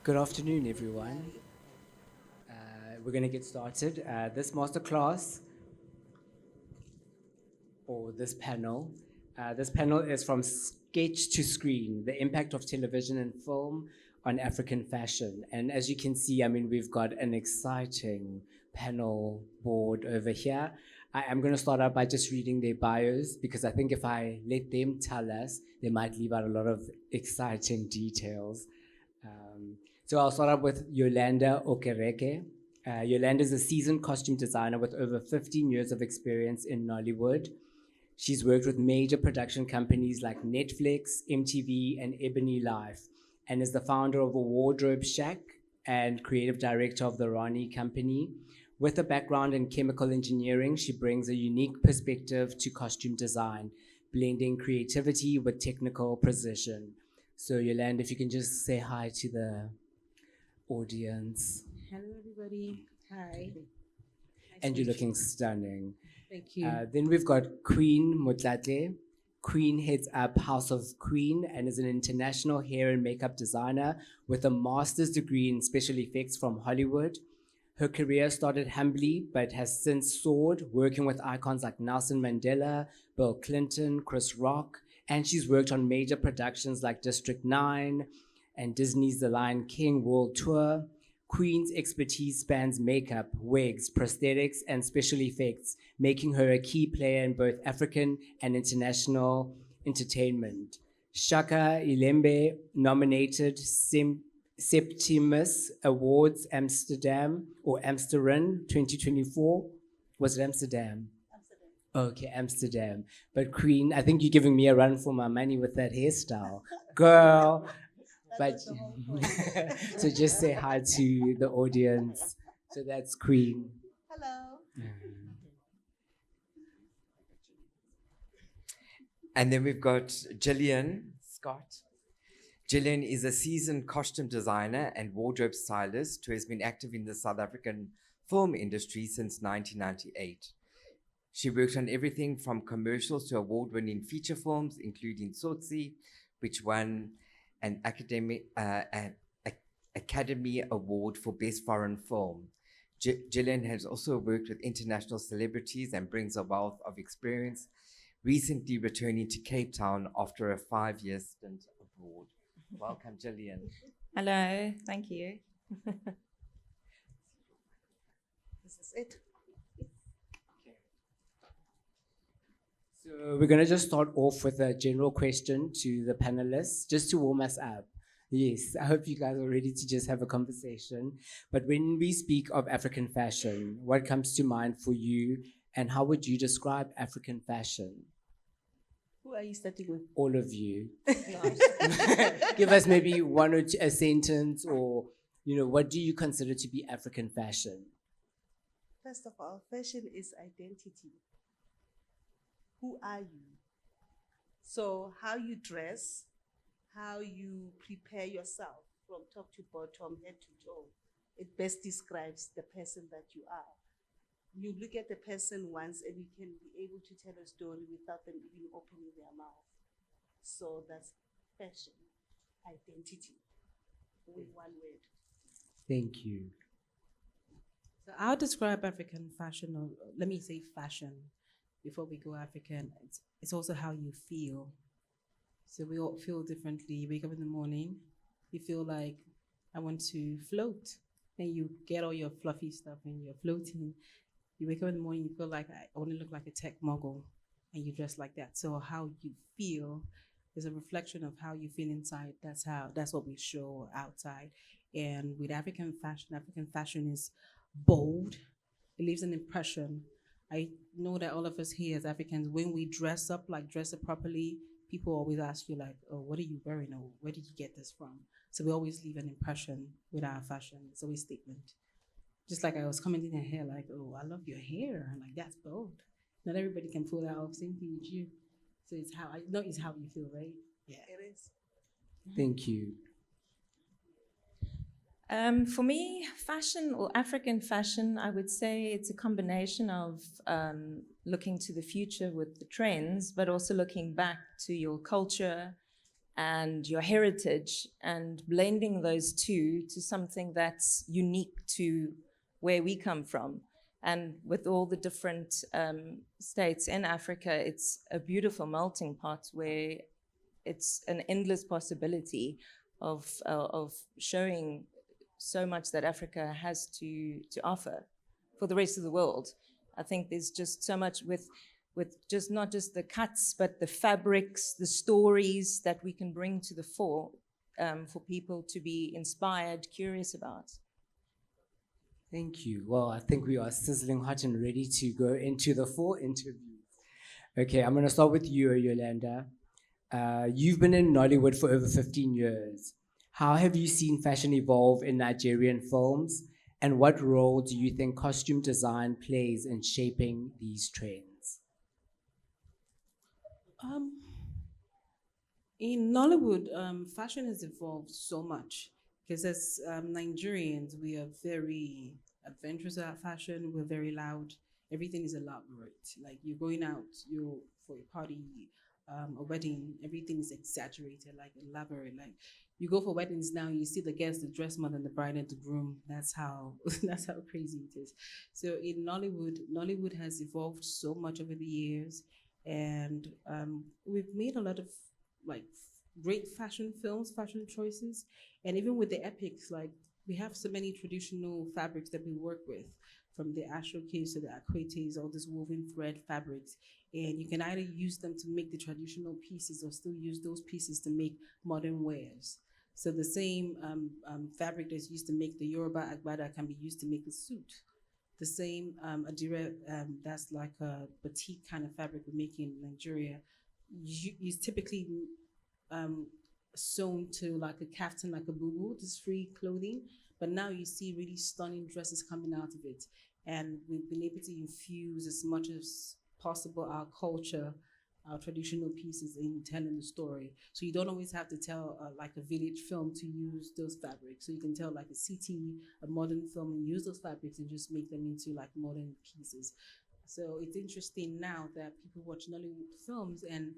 Good afternoon, everyone. We're going to get started. This masterclass, or this panel is from sketch to screen, the impact of television and film on African fashion. And as you can see, I mean, we've got an exciting panel board over here. I am going to start out by just reading their bios because I think if I let them tell us, they might leave out a lot of exciting details. So I'll start up with Yolanda Okereke. Yolanda is a seasoned costume designer with over 15 years of experience in Nollywood. She's worked with major production companies like Netflix, MTV, and Ebony Life, and is the founder of a wardrobe shack and creative director of the Rani Company. With a background in chemical engineering, she brings a unique perspective to costume design, blending creativity with technical precision. So, Yolanda, if you can just say hi to the audience. Hello, everybody. Hi. And you're looking stunning. Thank you. Then we've got Queen Motlatle. Queen heads up House of Queen and is an international hair and makeup designer with a master's degree in special effects from Hollywood. Her career started humbly but has since soared, working with icons like Nelson Mandela, Bill Clinton, Chris Rock, and she's worked on major productions like District 9 and Disney's The Lion King World Tour. Queen's expertise spans makeup, wigs, prosthetics, and special effects, making her a key player in both African and international entertainment. Shaka Ilembe nominated Septimus Awards Amsterdam 2024. Was it Amsterdam? Okay, Amsterdam. But Queen, I think you're giving me a run for my money with that hairstyle. Girl, but so just say hi to the audience. So that's Queen. Hello. And then we've got Gillian Scott. Gillian is a seasoned costume designer and wardrobe stylist who has been active in the South African film industry since 1998. She worked on everything from commercials to award-winning feature films, including Tsotsi, which won an Academy Award for Best Foreign Film. Gillian has also worked with international celebrities and brings a wealth of experience, recently returning to Cape Town after a 5-year stint abroad. Welcome, Gillian. Hello. Thank you. This is it. So we're gonna just start off with a general question to the panelists, just to warm us up. Yes, I hope you guys are ready to just have a conversation. But when we speak of African fashion, what comes to mind for you, and how would you describe African fashion? Who are you starting with? All of you. Give us maybe one or two, a sentence, or what do you consider to be African fashion? First of all, fashion is identity. Who are you? So how you dress, how you prepare yourself from top to bottom, head to toe, it best describes the person that you are. You look at the person once and you can be able to tell a story without them even opening their mouth. So that's fashion, identity, with one word. Thank you. So I'll describe African fashion, or let me say fashion, before we go African. It's also how you feel. So we all feel differently. You wake up in the morning, you feel like, I want to float. And you get all your fluffy stuff and you're floating. You wake up in the morning, you feel like, I want to look like a tech mogul, and you dress like that. So how you feel is a reflection of how you feel inside. That's what we show outside. And with African fashion is bold. It leaves an impression. I know that all of us here as Africans, when we dress up properly, people always ask you like, oh, what are you wearing? Or where did you get this from? So we always leave an impression with our fashion. It's always statement. Just like I was commenting her hair, like, oh, I love your hair. I'm like, that's bold. Not everybody can pull that off. Same thing with you. So it's how it's how you feel, right? Yeah, it is. Thank you. For me, fashion or African fashion, I would say it's a combination of looking to the future with the trends, but also looking back to your culture, and your heritage, and blending those two to something that's unique to where we come from. And with all the different states in Africa, it's a beautiful melting pot where it's an endless possibility of showing so much that Africa has to offer for the rest of the world. I think there's just so much with just not just the cuts, but the fabrics, the stories that we can bring to the fore for people to be inspired, curious about. Thank you. Well, I think we are sizzling hot and ready to go into the full interview. Okay, I'm going to start with you, Yolanda. You've been in Nollywood for over 15 years. How have you seen fashion evolve in Nigerian films? And what role do you think costume design plays in shaping these trends? In Nollywood, fashion has evolved so much because as Nigerians, we are very adventurous about fashion. We're very loud. Everything is elaborate. Like you're going out, you're for a party, a wedding. Everything is exaggerated, like elaborate. Like you go for weddings now, you see the guests that dress more than the bride and the groom. That's how that's how crazy it is. So in Nollywood, Nollywood has evolved so much over the years, and we've made a lot of like great fashion films, fashion choices, and even with the epics, like we have so many traditional fabrics that we work with, from the ashoke to the akwetes, all these woven thread fabrics, and you can either use them to make the traditional pieces or still use those pieces to make modern wares. So the same fabric that's used to make the Yoruba agbada can be used to make the suit. The same Adiah, that's like a batik kind of fabric we make in Nigeria, is typically sewn to like a kaftan, like a bubu, this free clothing. But now you see really stunning dresses coming out of it. And we've been able to infuse as much as possible our culture, our traditional pieces in telling the story. So you don't always have to tell like a village film to use those fabrics. So you can tell like a city, a modern film, and use those fabrics and just make them into like modern pieces. So it's interesting now that people watch Nollywood films and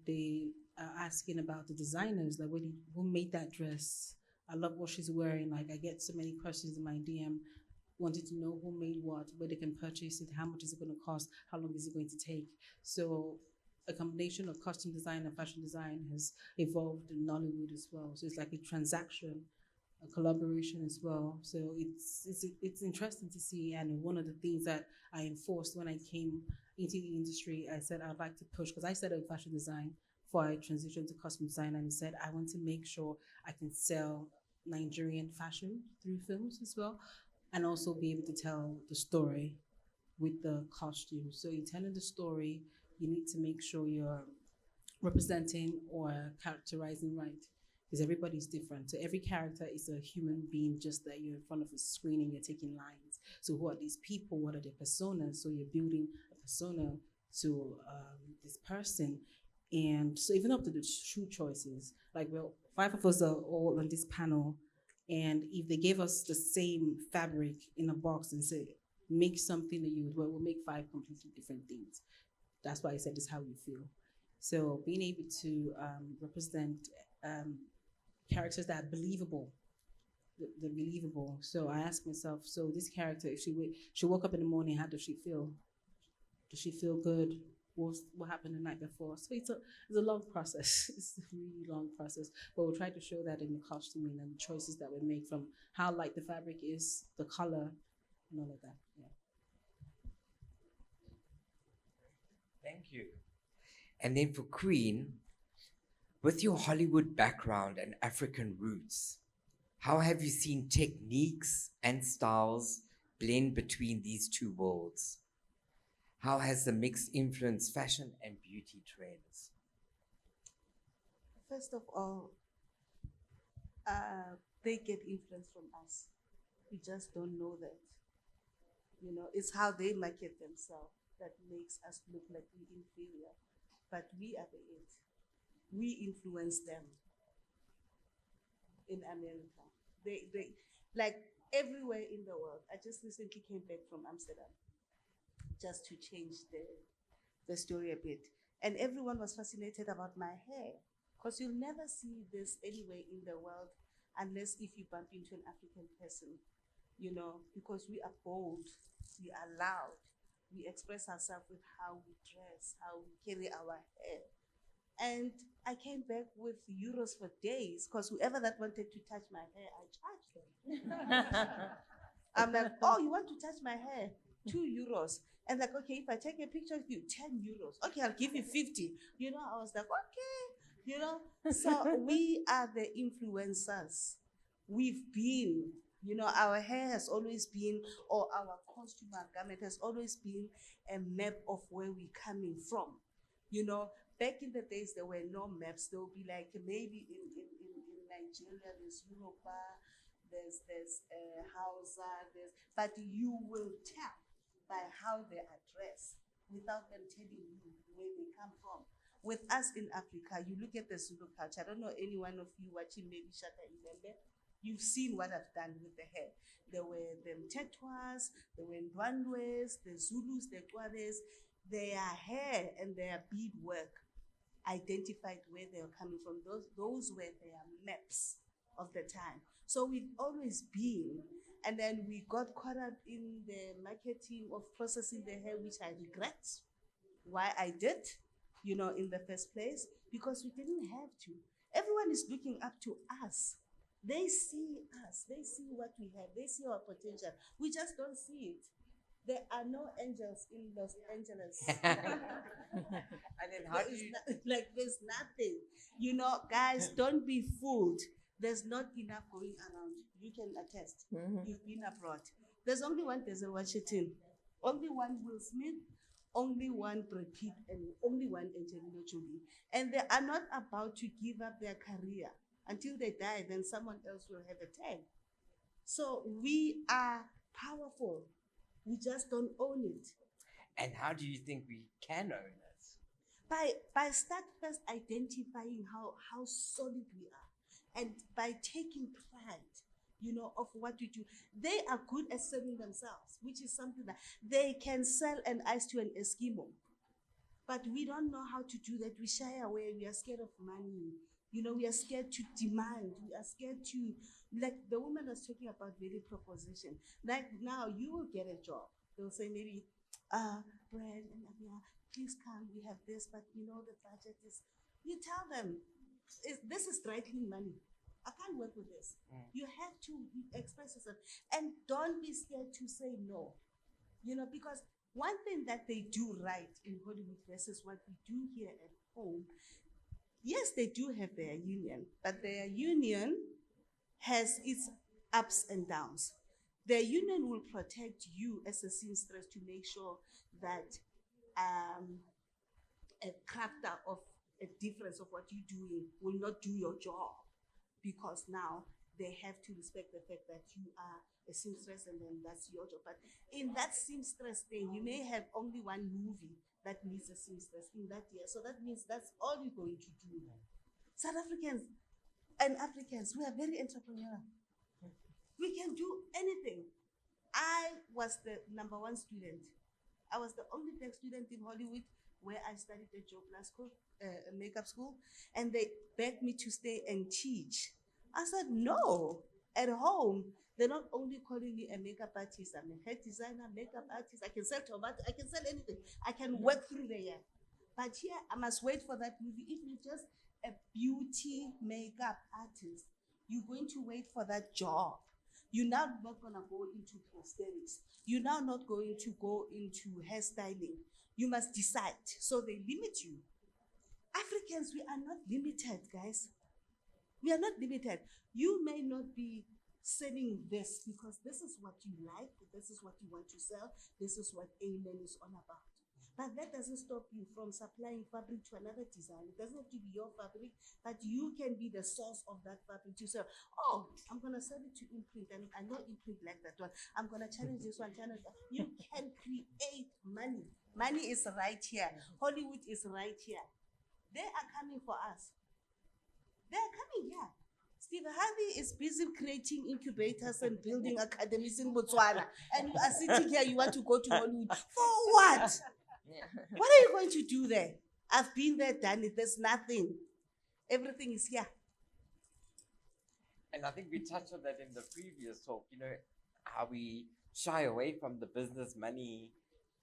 they are asking about the designers, like who made that dress? I love what she's wearing. Like I get so many questions in my DM wanting to know who made what, where they can purchase it, how much is it going to cost, how long is it going to take. So a combination of costume design and fashion design has evolved in Nollywood as well. So it's like a transaction, a collaboration as well. So it's interesting to see. And one of the things that I enforced when I came into the industry, I said I'd like to push, because I studied fashion design before I transitioned to costume design, and I said I want to make sure I can sell Nigerian fashion through films as well, and also be able to tell the story with the costume. So in telling the story, you need to make sure you're representing or characterizing right, because everybody's different. So every character is a human being, just that you're in front of a screen and you're taking lines. So who are these people? What are their personas? So you're building a persona to this person. And so even up to the shoe choices, like, well, 5 of us are all on this panel, and if they gave us the same fabric in a box and say, make something that you would wear, we'll make 5 completely different things. That's why I said this is how you feel. So being able to represent characters that are believable, they're believable. So I asked myself, so this character, if she woke up in the morning, how does she feel? Does she feel good? What happened the night before? So it's a long process. It's a really long process. But we'll try to show that in the costuming and the choices that we make, from how light the fabric is, the color, and all of that. Yeah. Thank you. And then for Queen, with your Hollywood background and African roots, how have you seen techniques and styles blend between these two worlds? How has the mix influenced fashion and beauty trends? First of all, they get influence from us. We just don't know that. You know, it's how they market themselves that makes us look like we're inferior. But we are the it. We influence them in America. They like everywhere in the world. I just recently came back from Amsterdam just to change the story a bit. And everyone was fascinated about my hair. Because you'll never see this anywhere in the world unless if you bump into an African person, you know, because we are bold, we are loud, we express ourselves with how we dress, how we carry our hair. And I came back with euros for days because whoever that wanted to touch my hair, I charged them. I'm like, oh, you want to touch my hair? 2 euros. And like, okay, if I take a picture of you, 10 euros. Okay, I'll give you 50. You know, I was like, okay, you know. So we are the influencers. We've been, you know, our hair has always been, or our costume, our garment has always been a map of where we're coming from. You know, back in the days, there were no maps. There would be like maybe in Nigeria, there's Europa, there's Hausa, but you will tell by how they are dressed without them telling you where they come from. With us in Africa, you look at the Zulu culture. I don't know any one of you watching maybe Shaka Ilembe. You've seen what I've done with the hair. There were them Tetwas, there were Ndwandwes, the Zulus, the Tuares. Their hair and their beadwork identified where they were coming from. Those were their maps of the time. So we've always been, and then we got caught up in the marketing of processing the hair, which I regret why I did, you know, in the first place, because we didn't have to. Everyone is looking up to us. They see us, they see what we have, they see our potential. We just don't see it. There are no angels in Los Angeles. And then how do you... There's nothing. You know, guys, don't be fooled. There's not enough going around. You can attest. You've been abroad. There's only one Denzel Washington, only one Will Smith, only one Brad Pitt, and only one Angelina Jolie. And they are not about to give up their career until they die. Then someone else will have a tag. So we are powerful. We just don't own it. And how do you think we can own it? By start first identifying how solid we are, and by taking pride, you know, of what we do. They are good at selling themselves, which is something that they can sell an ice to an Eskimo. But we don't know how to do that. We shy away. We are scared of money. You know, we are scared to demand. We are scared to, like the woman was talking about value proposition. Like now you will get a job. They'll say maybe, Brad and Adiah, please come, we have this, but you know the budget is, you tell them, this is dry clean money. I can't work with this. You have to express yourself. And don't be scared to say no. You know, because one thing that they do right in Hollywood versus what we do here at home, yes, they do have their union, but their union has its ups and downs. Their union will protect you as a seamstress to make sure that a crafter of a difference of what you're doing will not do your job, because now they have to respect the fact that you are a seamstress and then that's your job. But in that seamstress thing, you may have only one movie that needs a seamstress in that year. So that means that's all you're going to do. South Africans and Africans, we are very entrepreneurial. We can do anything. I was the #1 student. I was the only black student in Hollywood where I studied at Joe Blasco, a makeup school, and they begged me to stay and teach. I said, no. At home, they're not only calling me a makeup artist, I'm a hair designer, makeup artist, I can sell tomatoes, I can sell anything. I can work through the year. But here, I must wait for that movie. If you're just a beauty makeup artist, you're going to wait for that job. You're now not going to go into prosthetics. You're now not going to go into hairstyling. You must decide. So they limit you. Africans, we are not limited, guys. We are not limited. You may not be selling this because this is what you like, this is what you want to sell, this is what Amen is all about. But that doesn't stop you from supplying fabric to another designer. It doesn't have to be your fabric, but you can be the source of that fabric to sell. Oh, I'm going to sell it to imprint, and I know imprint like that one. I'm going to challenge this one, challenge that. You can create money. Money is right here. Hollywood is right here. They are coming for us. They are coming here. Steve Harvey is busy creating incubators and building academies in Botswana. And you are sitting here, you want to go to Hollywood. For what? What are you going to do there? I've been there, done it. There's nothing. Everything is here. And I think we touched on that in the previous talk, how we shy away from the business money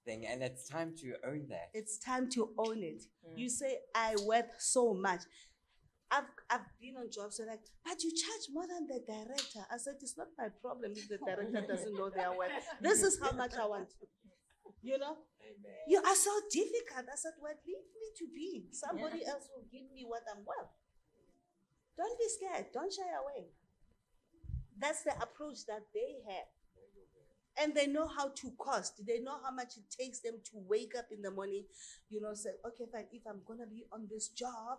thing, and it's time to own that. It's time to own it. You say, I worth so much. I've been on jobs and like, but you charge more than the director. I said, it's not my problem if the director doesn't know their worth. This is how much I want. You know? You are so difficult. I said, well, leave me to be. Somebody else will give me what I'm worth. Don't be scared. Don't shy away. That's the approach that they have. And they know how to cost. They know how much it takes them to wake up in the morning, say, okay, fine, if I'm going to be on this job,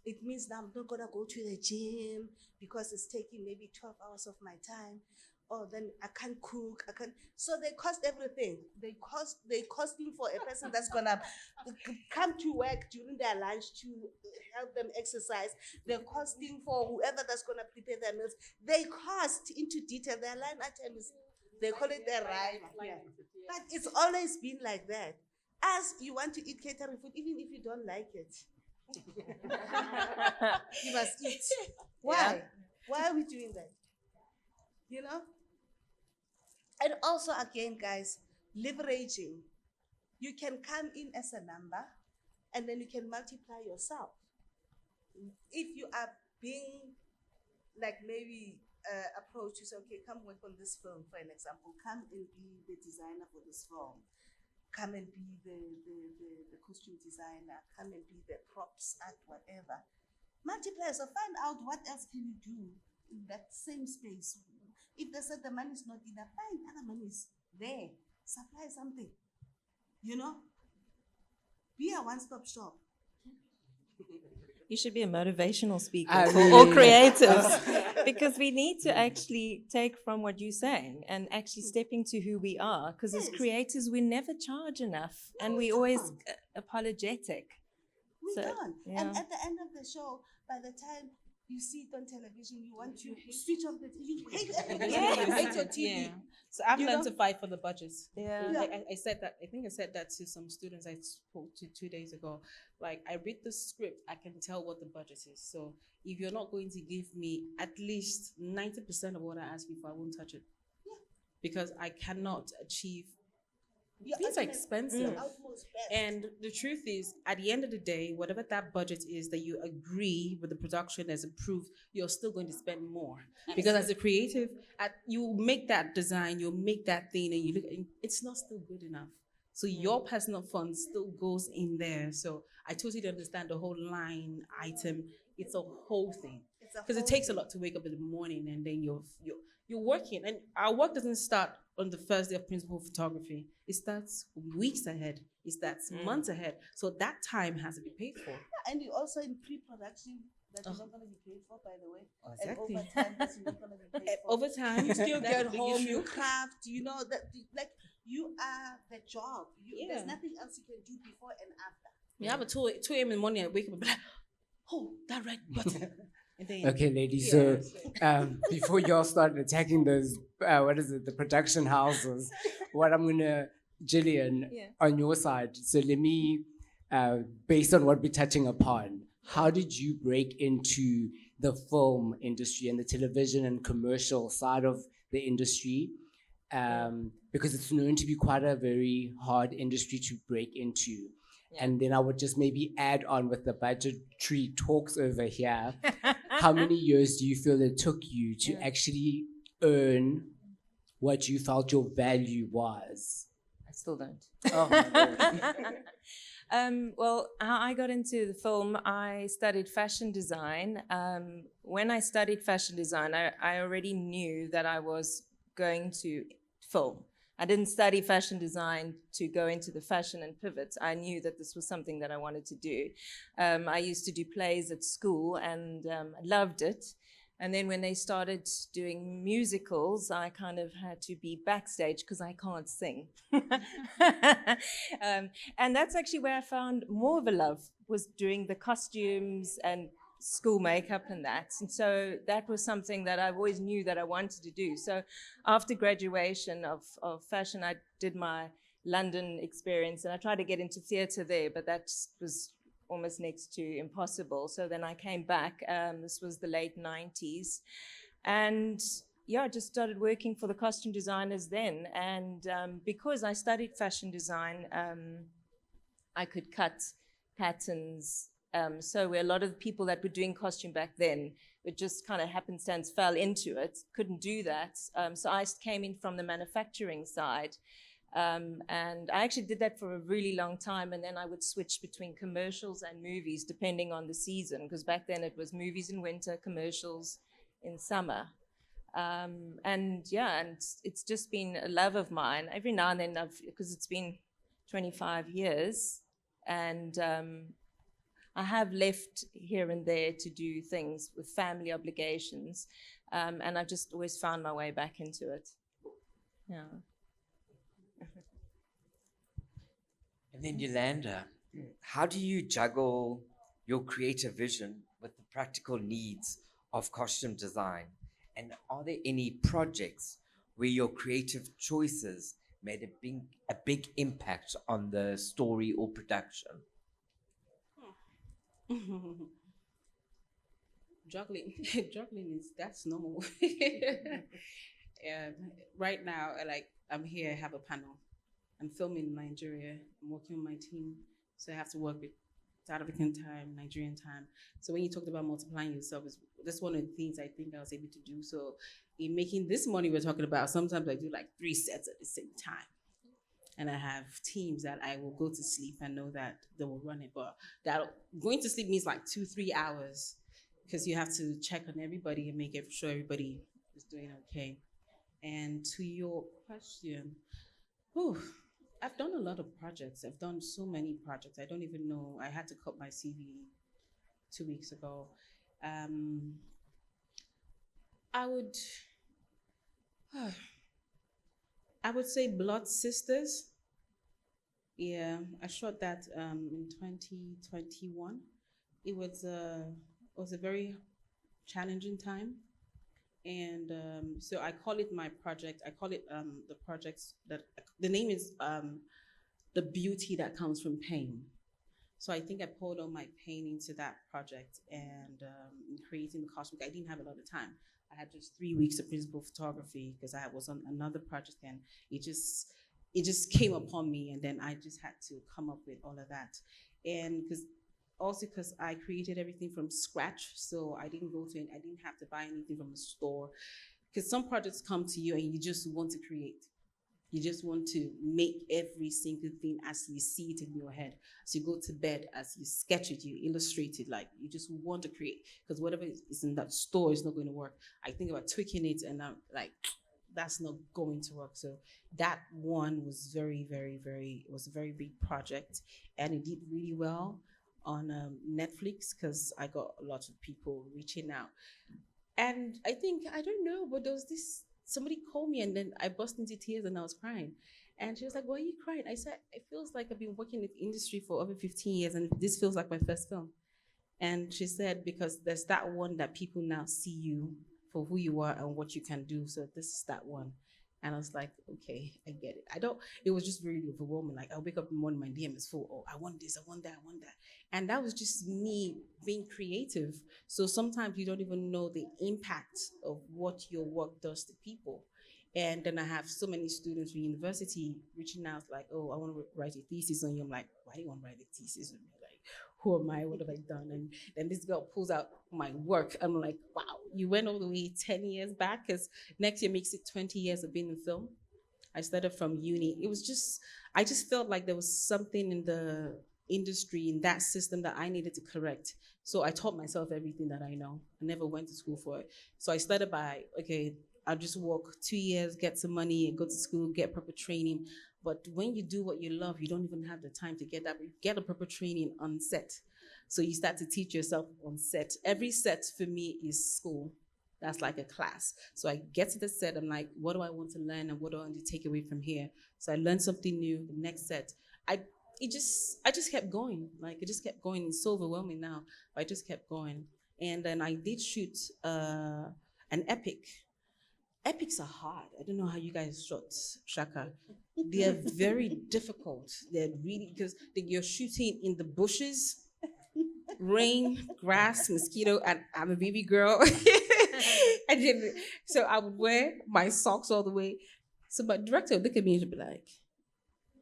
it means that I'm not going to go to the gym because it's taking maybe 12 hours of my time. Or then I can't cook. So they cost everything. They costing for a person that's going to come to work during their lunch to help them exercise. They're costing for whoever that's going to prepare their meals. They cost into detail. Their line item is, they call it their rhyme. Yeah. But it's always been like that. As you want to eat catering food, even if you don't like it, you must eat. Why? Yeah. Why are we doing that? And also, again, guys, leveraging. You can come in as a number, and then you can multiply yourself. If you are being, like, maybe approached, you say, okay, come work on this film, for an example. Come and be the designer for this film. Come and be the costume designer. Come and be the props art, whatever. Multiply. So find out what else can you do in that same space. If they said the money is not enough, find other monies there. Supply something. Be a one-stop shop. You should be a motivational speaker I for all mean- creatives, because we need to actually take from what you're saying and actually step into who we are. Because as Yes. creators, we never charge enough, and No, we we always don't. apologetic. We So, don't. yeah. And at the end of the show, by the time you see it on television, you want to switch off you hate television, you hate your TV. Yeah. So I've You learned know? to fight for the budgets. Yeah. Yeah. I said that. I think I said that to some students I spoke to 2 days ago. Like, I read the script, I can tell what the budget is. So if you're not going to give me at least 90% of what I ask you for, I won't touch it. Yeah. Because I cannot achieve. Your Things are ultimate- expensive. your utmost best. And the truth is, at the end of the day, whatever that budget is that you agree with the production as approved, you're still going to spend more. Because as a creative, you make that design, you make that thing, and you look, and it's not still good enough. So your personal funds still goes in there. So I totally understand the whole line item. It's a whole thing. It's a Because it whole takes a thing. lot to wake up in the morning, and then you're working. And our work doesn't start on the first day of principal photography. It starts weeks ahead. It starts months ahead. So that time has to be paid for. And you also in pre-production that you're not going to be paid for, by the way. Exactly. And overtime that you're not going to be paid for. Over time, You still that's get a big home, issue. you craft, that like you are the job. There's Yeah. nothing else you can do before and after. You have a 2 a.m. in the morning, I wake up and be like, oh, that red button. And then, Okay, ladies. Yeah. So before y'all start attacking those, the production houses, what I'm gonna, Gillian, Yeah. on your side. So let me, based on what we're touching upon, how did you break into the film industry and the television and commercial side of the industry? Because it's known to be quite a very hard industry to break into. Yeah. And then I would just maybe add on with the budgetary talks over here. How many years do you feel it took you to actually earn what you felt your value was? I still don't. Oh my Lord. Well, how I got into the film, I studied fashion design. When I studied fashion design, I already knew that I was going to film. I didn't study fashion design to go into the fashion and pivot. I knew that this was something that I wanted to do. I used to do plays at school and loved it. And then when they started doing musicals, I kind of had to be backstage because I can't sing. And that's actually where I found more of a love, was doing the costumes and school makeup and that. And so that was something that I always knew that I wanted to do. So after graduation of fashion, I did my London experience and I tried to get into theatre there, but that was almost next to impossible. So then I came back. This was the late 90s. And yeah, I just started working for the costume designers then. And because I studied fashion design, I could cut patterns. So where a lot of the people that were doing costume back then, it just kind of happenstance fell into it, couldn't do that. So I came in from the manufacturing side. And I actually did that for a really long time. And then I would switch between commercials and movies depending on the season, because back then it was movies in winter, commercials in summer. And yeah, and it's just been a love of mine. Every now and then, because it's been 25 years, and I have left here and there to do things with family obligations, and I've just always found my way back into it. Yeah. And then Yolanda, how do you juggle your creative vision with the practical needs of costume design? And are there any projects where your creative choices made a big impact on the story or production? Juggling, that's normal. Right now, I'm here, I have a panel. I'm filming in Nigeria. I'm working with my team, so I have to work with South African time, Nigerian time. So when you talked about multiplying yourself, that's one of the things I think I was able to do. So in making this money we're talking about, sometimes I do like 3 sets at the same time. And I have teams that I will go to sleep and know that they will run it. But that going to sleep means like 2-3 hours, because you have to check on everybody and make sure everybody is doing okay. And to your question, I've done a lot of projects. I've done so many projects. I don't even know. I had to cut my CV 2 weeks ago. I would say Blood Sisters. Yeah, I shot that in 2021. It was a very challenging time. And so I call it my project. I call it the projects that, the name is The Beauty That Comes From Pain. So I think I poured all my pain into that project, and in creating the costume. I didn't have a lot of time. I had just 3 weeks of principal photography because I was on another project, and it just came upon me, and then I just had to come up with all of that. And because I created everything from scratch, so I didn't have to buy anything from a store. Because some projects come to you and you just want to create. You just want to make every single thing as you see it in your head. As you go to bed, as you sketch it, you illustrate it, like you just want to create. Because whatever is in that store is not going to work. I think about tweaking it, and I'm like, that's not going to work. So that one was very, very, very, it was a very big project, and it did really well on Netflix, because I got a lot of people reaching out. And I think, I don't know, but there was somebody called me, and then I burst into tears and I was crying. And she was like, "Why are you crying?" I said, "It feels like I've been working in the industry for over 15 years and this feels like my first film." And she said, because there's that one that people now see you for who you are and what you can do. So this is that one. And I was like, okay, I get it. It was just really overwhelming. Like, I wake up in the morning, my DM is full. Oh, I want this, I want that, I want that. And that was just me being creative. So sometimes you don't even know the impact of what your work does to people. And then I have so many students from university reaching out like, "Oh, I want to write a thesis on you." I'm like, "Why do you want to write a thesis on me? Like, who am I? What have I done?" And then this girl pulls out my work. I'm like, "Wow, you went all the way 10 years back," because next year makes it 20 years of being in film. I started from uni. I just felt like there was something in the industry, in that system, that I needed to correct. So I taught myself everything that I know. I never went to school for it. So I started by, okay, I'll just work 2 years, get some money, and go to school, get proper training. But when you do what you love, you don't even have the time to get that. But you get a proper training on set. So you start to teach yourself on set. Every set for me is school. That's like a class. So I get to the set, I'm like, what do I want to learn and what do I want to take away from here? So I learned something new, the next set. I just kept going. Like, it just kept going. It's so overwhelming now, but I just kept going. And then I did shoot an epic. Epics are hard. I don't know how you guys shot Shaka. They're very difficult. They're really, because you're shooting in the bushes. rain, grass, mosquito, and I'm a baby girl. And then, so I would wear my socks all the way. So my director would look at me and she'd be like,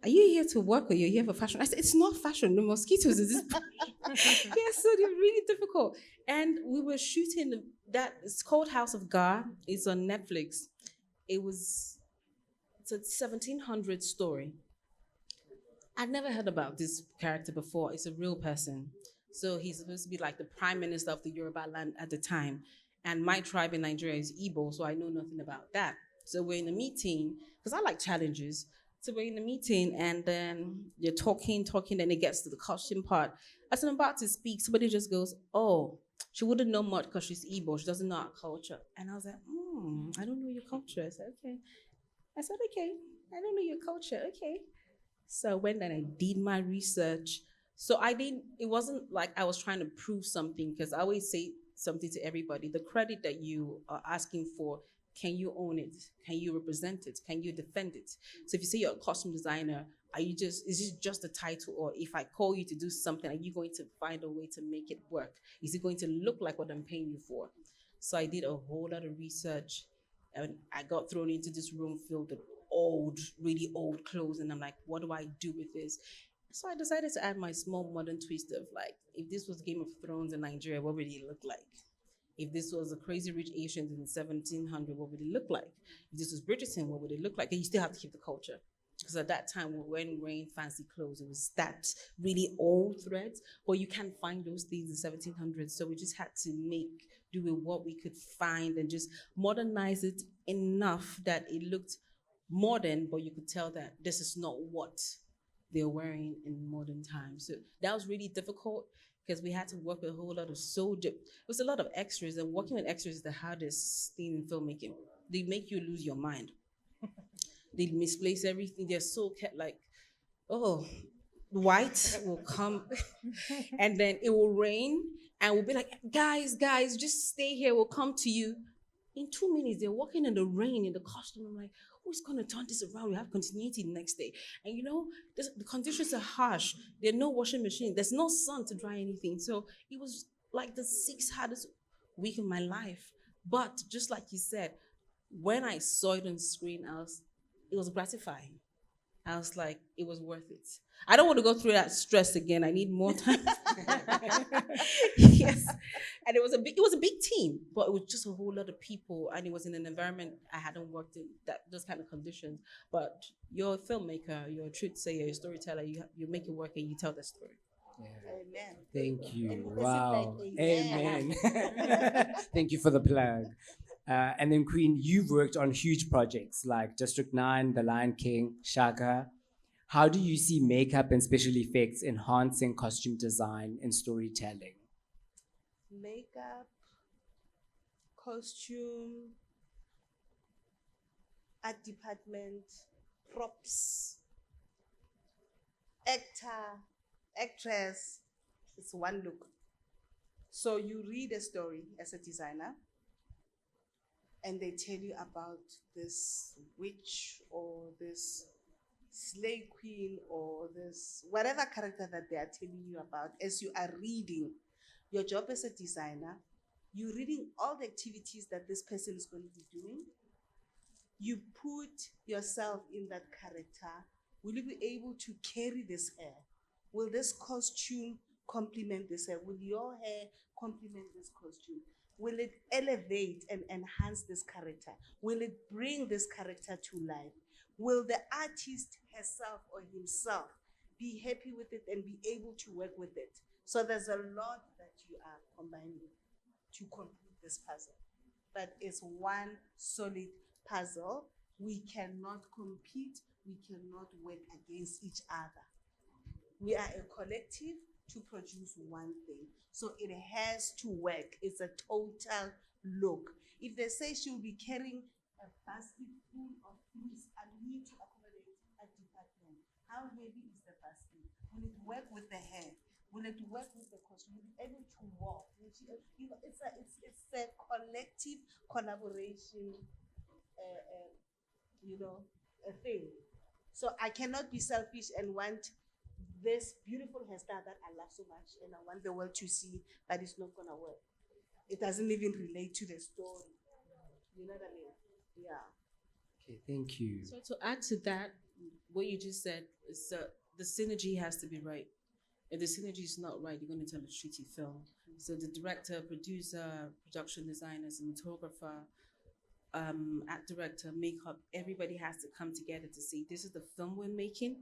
"Are you here to work or you're here for fashion?" I said, "It's not fashion. The mosquitoes is this." Yes, so they're really difficult. And we were shooting that. It's called House of God. It's on Netflix. It's a 1700 story. I'd never heard about this character before. It's a real person. So he's supposed to be like the prime minister of the Yoruba land at the time. And my tribe in Nigeria is Igbo, so I know nothing about that. So we're in a meeting, because I like challenges. So we're in a meeting and then you're talking, and it gets to the costume part. As I'm about to speak, somebody just goes, "Oh, she wouldn't know much because she's Igbo. She doesn't know our culture." And I was like, I don't know your culture. I said, okay. Okay, I don't know your culture. Okay. So I went and I did my research. So it wasn't like I was trying to prove something, because I always say something to everybody. The credit that you are asking for, can you own it? Can you represent it? Can you defend it? So if you say you're a costume designer, is this just a title? Or if I call you to do something, are you going to find a way to make it work? Is it going to look like what I'm paying you for? So I did a whole lot of research, and I got thrown into this room filled with really old clothes, and I'm like, what do I do with this? So I decided to add my small modern twist of like, if this was Game of Thrones in Nigeria, what would it look like? If this was the Crazy Rich Asians in 1700, what would it look like? If this was Bridgerton, what would it look like? And you still have to keep the culture. Because at that time, we were wearing fancy clothes. It was that really old threads, but you can't find those things in 1700s. So we just had to do with what we could find and just modernize it enough that it looked modern, but you could tell that this is not what they're wearing in modern times. So that was really difficult because we had to work with a whole lot of it was a lot of extras, and working with extras is the hardest thing in filmmaking. They make you lose your mind. They misplace everything. They're so like, oh, white will come and then it will rain and we'll be like, guys, just stay here. We'll come to you. In 2 minutes, they're walking in the rain in the costume. I'm like, who's going to turn this around? We have continuity the next day. And the conditions are harsh. There's no washing machine. There's no sun to dry anything. So it was like the 6th hardest week of my life. But just like you said, when I saw it on screen, it was gratifying. I was like, it was worth it. I don't want to go through that stress again. I need more time. Yes. And it was a big team, but it was just a whole lot of people, and it was in an environment I hadn't worked in, those kind of conditions. But you're a filmmaker, you're a truth sayer, you're a storyteller, you make it work and you tell the story. Yeah. Amen. Thank you. And Wow. like amen. Amen. Thank you for the plug. And then, Queen, you've worked on huge projects like District 9, The Lion King, Shaka. How do you see makeup and special effects enhancing costume design and storytelling? Makeup, costume, art department, props, actress, it's one look. So you read a story as a designer, and they tell you about this witch or this slave queen or this whatever character that they are telling you about. As you are reading, your job as a designer, you're reading all the activities that this person is going to be doing. You put yourself in that character. Will you be able to carry this hair? Will this costume complement this hair? Will your hair complement this costume? Will it elevate and enhance this character? Will it bring this character to life? Will the artist herself or himself be happy with it and be able to work with it? So there's a lot that you are combining to complete this puzzle. But it's one solid puzzle. We cannot compete. We cannot work against each other. We are a collective to produce one thing. So it has to work. It's a total look. If they say she'll be carrying a basket full of fruits, I need to accommodate a department. How heavy is the basket? Will it work with the hair? Will it work with the costume? Will it be able to walk? It's a collective collaboration, a thing. So I cannot be selfish and want this beautiful hairstyle that I love so much and I want the world to see, but it's not gonna work. It doesn't even relate to the story. You know what I mean? Yeah. Okay, thank you. So to add to that, what you just said is the synergy has to be right. If the synergy is not right, you're going to tell a shitty film. So the director, producer, production designer, cinematographer, art director, makeup, everybody has to come together to say, this is the film we're making.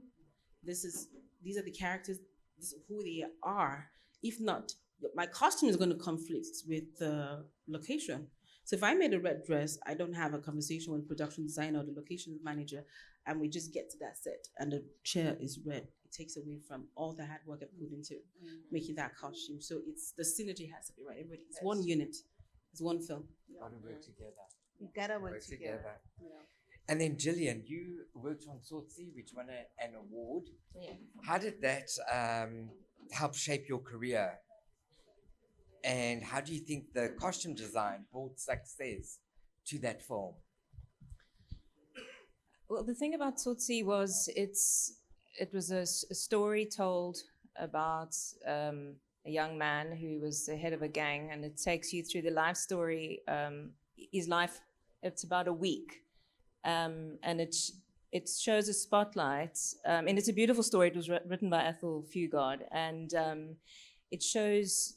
These are the characters. This is who they are. If not, my costume is going to conflict with the location. So if I made a red dress, I don't have a conversation with production designer or the location manager, and we just get to that set and the chair is red. It takes away from all the hard work I put into making that costume. So it's the synergy has to be right. Everybody, it's one unit, it's one film. Gotta work together. You gotta work together. Yeah. And then Gillian, you worked on Tsotsi, which won an award. Yeah. How did that help shape your career? And how do you think the costume design brought success to that film? Well, the thing about Tsotsi was it was a story told about a young man who was the head of a gang, and it takes you through the life story. His life, it's about a week, and it shows a spotlight, and it's a beautiful story. It was written by Ethel Fugard, and it shows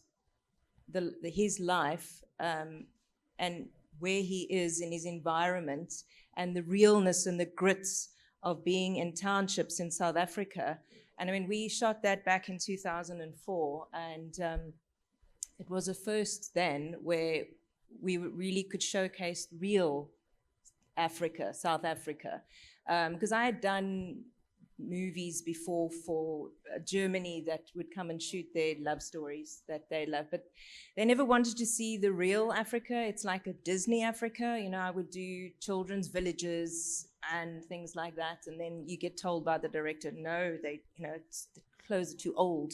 his life and where he is in his environment, and the realness and the grits of being in townships in South Africa. And I mean, we shot that back in 2004, and it was a first then where we really could showcase real Africa, South Africa. Because I had done movies before for Germany that would come and shoot their love stories that they love, but they never wanted to see the real Africa. It's like a Disney Africa, you know. I would do children's villages and things like that, and then you get told by the director, no, the clothes are too old,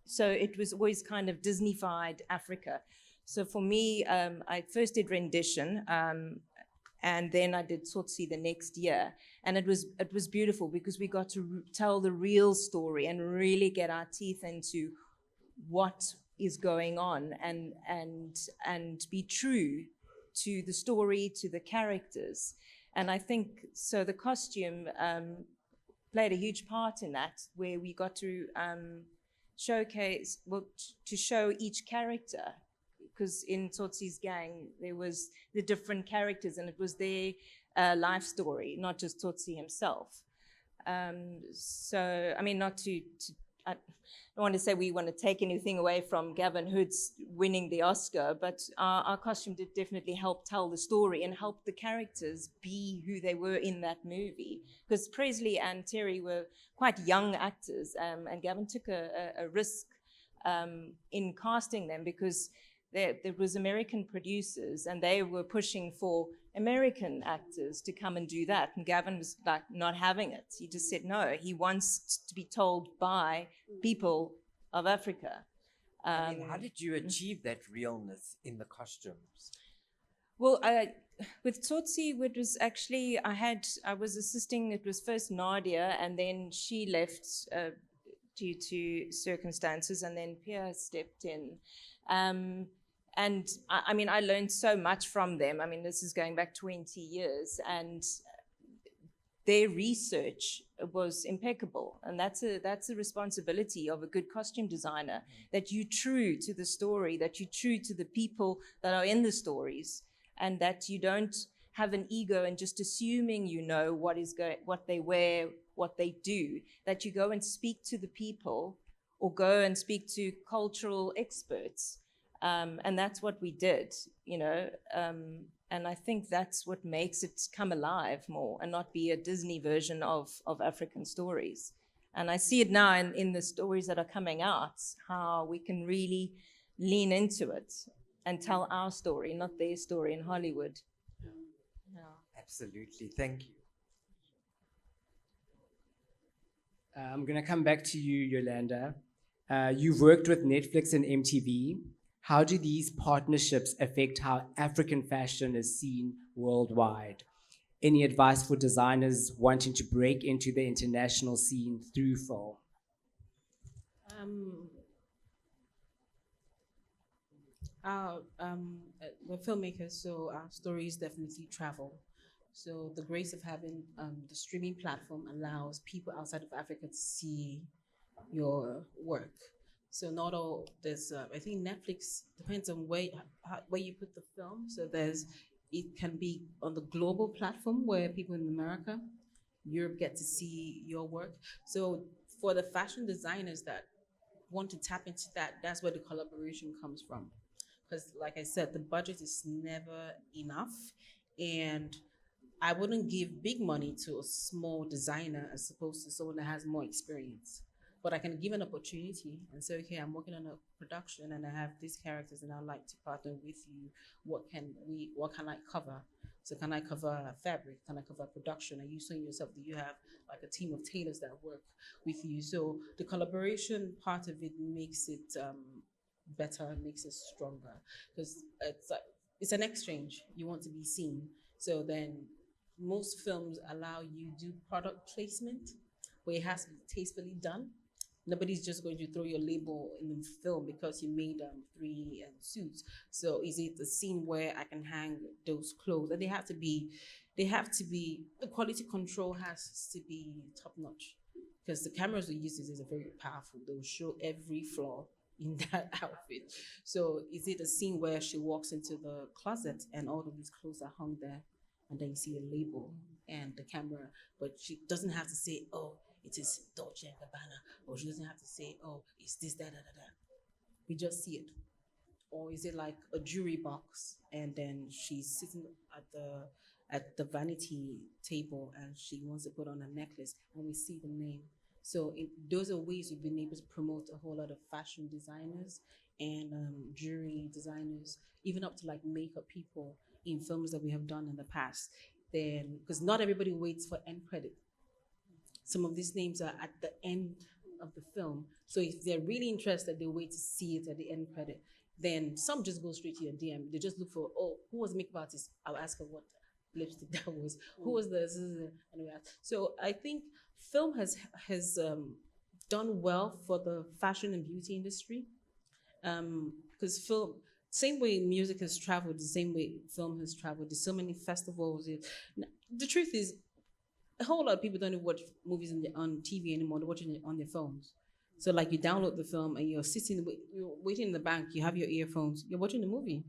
so it was always kind of Disney-fied Africa. So for me, I first did rendition, and then I did Tsotsi the next year. And it was beautiful because we got to tell the real story and really get our teeth into what is going on and be true to the story, to the characters. And I think, so the costume played a huge part in that, where we got to showcase, to show each character. Because in Tsotsi's gang, there was the different characters, and it was their life story, not just Tsotsi himself. So, I mean, I don't want to say we want to take anything away from Gavin Hood's winning the Oscar, but our costume did definitely help tell the story and help the characters be who they were in that movie. Because Presley and Terry were quite young actors, and Gavin took a risk in casting them, because there was American producers and they were pushing for American actors to come and do that. And Gavin was like not having it. He just said no. He wants to be told by people of Africa. I mean, how did you achieve that realness in the costumes? Well, with Tsotsi, it was actually, I was assisting, it was first Nadia, and then she left due to circumstances, and then Pierre stepped in. And I mean, I learned so much from them. I mean, this is going back 20 years, and their research was impeccable. And that's a responsibility of a good costume designer, that you're true to the story, that you're true to the people that are in the stories, and that you don't have an ego and just assuming you know what they wear, what they do, that you go and speak to the people or go and speak to cultural experts. And that's what we did, and I think that's what makes it come alive more and not be a Disney version of African stories. And I see it now in the stories that are coming out, how we can really lean into it and tell our story, not their story in Hollywood. Yeah. Absolutely. Thank you. I'm going to come back to you, Yolanda. You've worked with Netflix and MTV. How do these partnerships affect how African fashion is seen worldwide? Any advice for designers wanting to break into the international scene through film? Um, we're filmmakers, so our stories definitely travel. So the grace of having the streaming platform allows people outside of Africa to see your work. So not all there's I think Netflix depends on where you put the film. So there's it can be on the global platform where people in America, Europe get to see your work. So for the fashion designers that want to tap into that, that's where the collaboration comes from. Because, like I said, the budget is never enough. And I wouldn't give big money to a small designer as opposed to someone that has more experience. But I can give an opportunity and say, okay, I'm working on a production and I have these characters and I'd like to partner with you. What can I cover? So can I cover fabric? Can I cover production? Are you saying yourself, do you have like a team of tailors that work with you? So the collaboration part of it makes it better, makes it stronger because it's an exchange. You want to be seen. So then most films allow you do product placement where it has to be tastefully done. Nobody's just going to throw your label in the film because you made three suits. So is it the scene where I can hang those clothes? And the quality control has to be top notch because the cameras we use is a very powerful. They'll show every flaw in that outfit. So is it a scene where she walks into the closet and all of these clothes are hung there and then you see a label and the camera, but she doesn't have to say, oh, it is Dolce and Gabbana, or she doesn't have to say, oh, it's this, that, that, that. We just see it. Or is it like a jewelry box and then she's sitting at the vanity table and she wants to put on a necklace and we see the name. So those are ways we've been able to promote a whole lot of fashion designers and jewelry designers, even up to like makeup people in films that we have done in the past. Then, because not everybody waits for end credit. Some of these names are at the end of the film. So if they're really interested, they wait to see it at the end credit. Then some just go straight to your DM. They just look for, oh, who was the makeup artist? I'll ask her what lipstick that was. Who was this? Anyway, so I think film has done well for the fashion and beauty industry. Because film, same way music has traveled, the same way film has traveled. There's so many festivals. The truth is, a whole lot of people don't watch movies on TV anymore. They're watching it on their phones. So like you download the film and you're you're waiting in the bank. You have your earphones. You're watching the movie.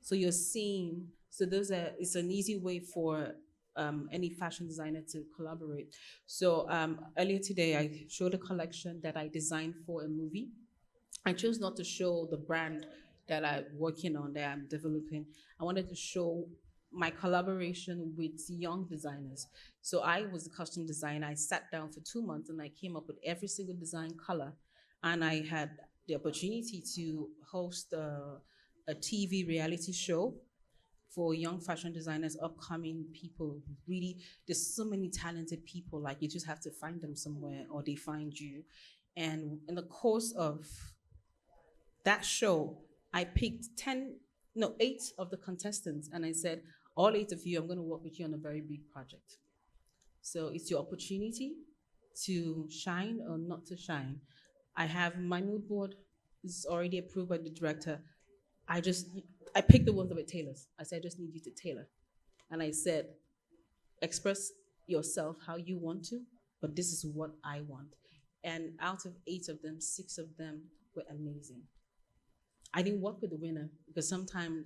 So you're seeing. So it's an easy way for any fashion designer to collaborate. So earlier today, I showed a collection that I designed for a movie. I chose not to show the brand that I'm working on, that I'm developing. I wanted to show my collaboration with young designers. So I was a costume designer. I sat down for 2 months and I came up with every single design color. And I had the opportunity to host a TV reality show for young fashion designers, upcoming people. Really, there's so many talented people, like you just have to find them somewhere or they find you. And in the course of that show, I picked 8 of the contestants, and I said, all 8 of you, I'm going to work with you on a very big project. So it's your opportunity to shine or not to shine. I have my mood board is already approved by the director. I picked the ones that were tailors. I said, I just need you to tailor. And I said, express yourself how you want to, but this is what I want. And out of 8 of them, 6 of them were amazing. I didn't work with the winner because sometimes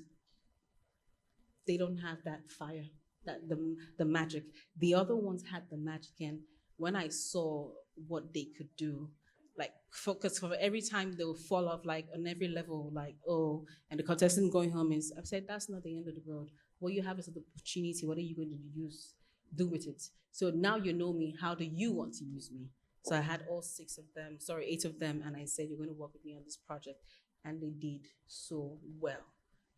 they don't have that fire, that the magic. The other ones had the magic, and when I saw what they could do, like focus for every time they will fall off, like on every level, like oh, and the contestant going home is. I've said that's not the end of the world. What you have is the opportunity. What are you going to do with it? So now you know me. How do you want to use me? So I had all 8 of them, and I said you're going to work with me on this project, and they did so well.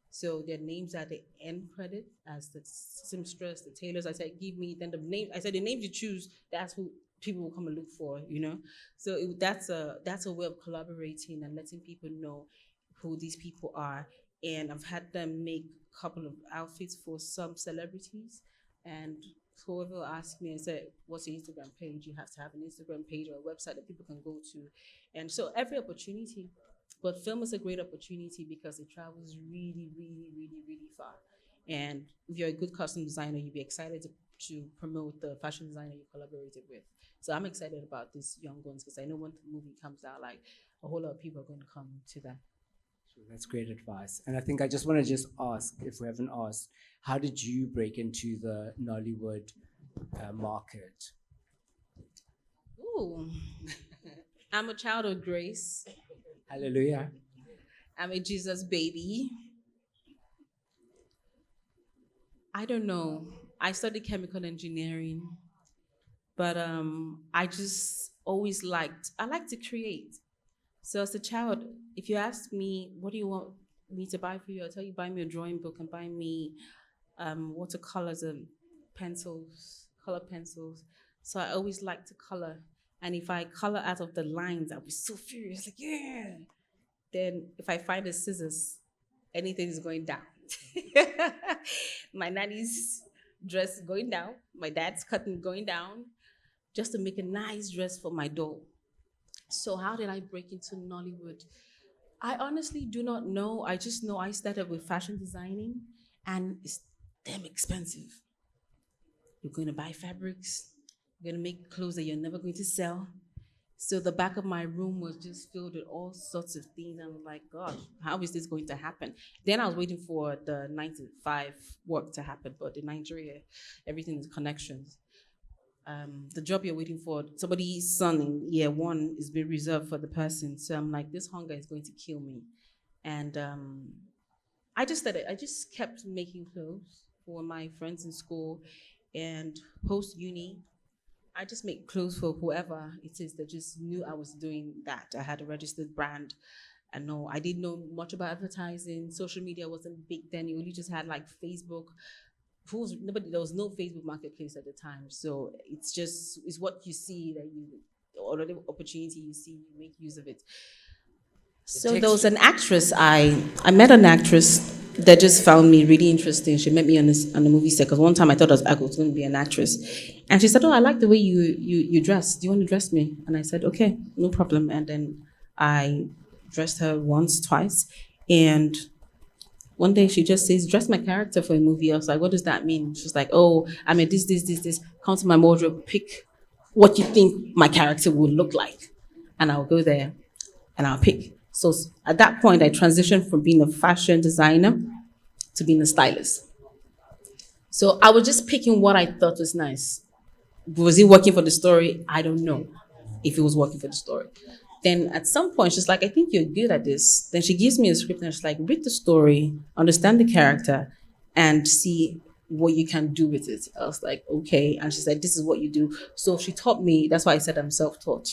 So their names are the end credit as the seamstress, the tailors. I said, give me then the name. I said the names you choose, that's who people will come and look for, you know. So that's a way of collaborating and letting people know who these people are. And I've had them make a couple of outfits for some celebrities, and whoever will ask me and say, what's your Instagram page? You have to have an Instagram page or a website that people can go to. And so every opportunity, but film is a great opportunity because it travels really, really, really, really far. And if you're a good costume designer, you'll be excited to promote the fashion designer you collaborated with. So I'm excited about these young ones because I know when the movie comes out, like a whole lot of people are going to come to that. That's great advice. And I think I just want to just ask, if we haven't asked, how did you break into the Nollywood market? Ooh, I'm a child of grace. Hallelujah. I'm a Jesus baby. I don't know. I studied chemical engineering, but I just always I like to create. So as a child, if you ask me, what do you want me to buy for you? I'll tell you, buy me a drawing book and buy me watercolors and pencils, color pencils. So I always like to color. And if I color out of the lines, I'll be so furious, like, yeah. Then if I find the scissors, anything is going down. My nanny's dress going down, my dad's cutting going down, just to make a nice dress for my doll. So how did I break into Nollywood? I honestly do not know. I just know I started with fashion designing, and it's damn expensive. You're going to buy fabrics, you're going to make clothes that you're never going to sell. So the back of my room was just filled with all sorts of things. I'm like, God, how is this going to happen? Then I was waiting for the 9 to 5 work to happen, but in Nigeria, everything is connections. The job you're waiting for, somebody's son in year 1 is being reserved for the person. So I'm like, this hunger is going to kill me. And I just kept making clothes for my friends in school, and post uni, I just make clothes for whoever it is that just knew I was doing that. I had a registered brand. And no, I didn't know much about advertising. Social media wasn't big then. You only just had like Facebook. There was no Facebook marketplace at the time. So it's what you see that you, or the opportunity you see, you make use of it. So there was an actress, I met an actress that just found me really interesting. She met me on the movie set, because one time I thought I was going to be an actress. And she said, oh, I like the way you dress. Do you want to dress me? And I said, okay, no problem. And then I dressed her once, twice. And one day she just says, dress my character for a movie. I was like, what does that mean? She's like, oh, I mean, this. Come to my wardrobe, pick what you think my character would look like. And I'll go there and I'll pick. So at that point, I transitioned from being a fashion designer to being a stylist. So I was just picking what I thought was nice. Was it working for the story? I don't know if it was working for the story. Then at some point, she's like, I think you're good at this. Then she gives me a script and she's like, read the story, understand the character, and see what you can do with it. I was like, okay. And she said, this is what you do. So she taught me, that's why I said I'm self-taught.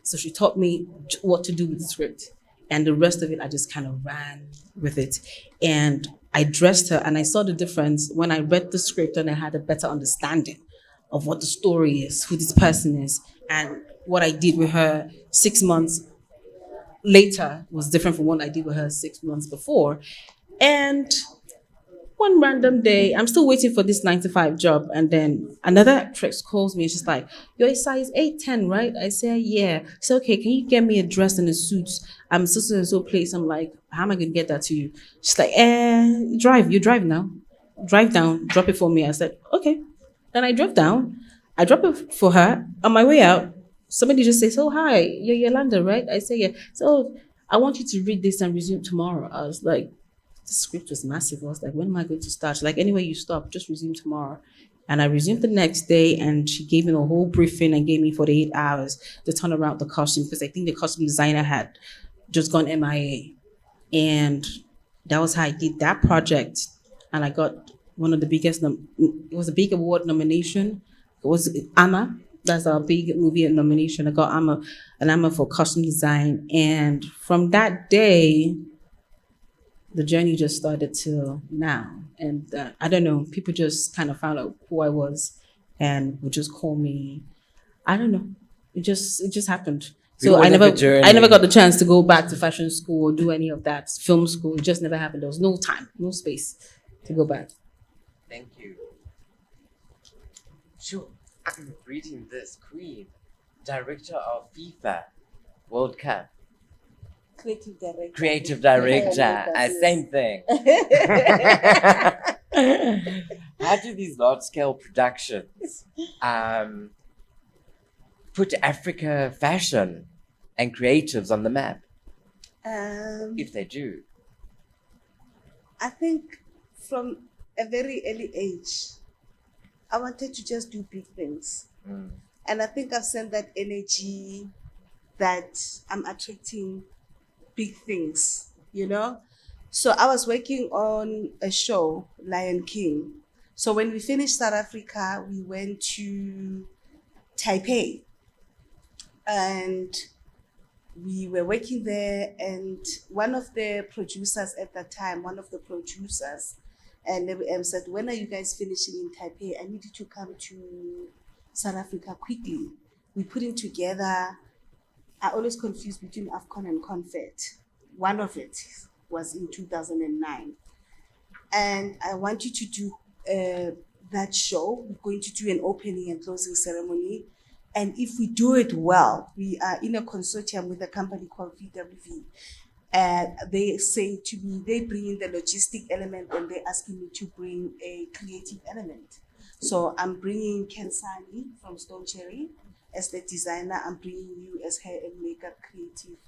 So she taught me what to do with the script. And the rest of it, I just kind of ran with it. And I dressed her, and I saw the difference when I read the script and I had a better understanding of what the story is, who this person is. And what I did with her 6 months later was different from what I did with her 6 months before. And one random day, I'm still waiting for this 9 to 5 job. And then another actress calls me and she's like, you're a size 8'10", right? I say, yeah. She said, okay, can you get me a dress and a suit? I'm so and so place. I'm like, how am I going to get that to you? She's like, you drive now. Drive down, drop it for me. I said, okay. Then I drove down. I dropped it for her. On my way out, somebody just says, oh, hi, you're Yolanda, right? I say, yeah. So I want you to read this and resume tomorrow. I was like, the script was massive. I was like, when am I going to start? She's like, anyway you stop, just resume tomorrow. And I resumed the next day, and she gave me a whole briefing and gave me 48 hours to turn around the costume, because I think the costume designer had just gone MIA. And that was how I did that project. And I got one of the biggest, it was a big award nomination. It was AMA. That's our big movie nomination. I got an AMA for costume design. And from that day, the journey just started till now. And I don't know, people just kind of found out who I was and would just call me. I don't know. It just happened. So I never got the chance to go back to fashion school or do any of that, film school. It just never happened. There was no time, no space to go back. Thank you. Sure. I'm reading this. Queen, director of FIFA World Cup. Creative director. Creative director. Same thing. How do these large-scale productions put Africa fashion and creatives on the map? If they do. I think from a very early age, I wanted to just do big things. And I think I've sent that energy that I'm attracting big things, you know? So I was working on a show, Lion King. So when we finished South Africa, we went to Taipei. And we were working there, and one of the producers at that time, and said, when are you guys finishing in Taipei? I need you to come to South Africa quickly. We put it together. I always confuse between AFCON and Confed. One of it was in 2009. And I want you to do that show. We're going to do an opening and closing ceremony. And if we do it well, we are in a consortium with a company called VWV. And they say to me, they bring in the logistic element and they're asking me to bring a creative element. So I'm bringing Kensani from Stone Cherry as the designer. I'm bringing you as hair and makeup creative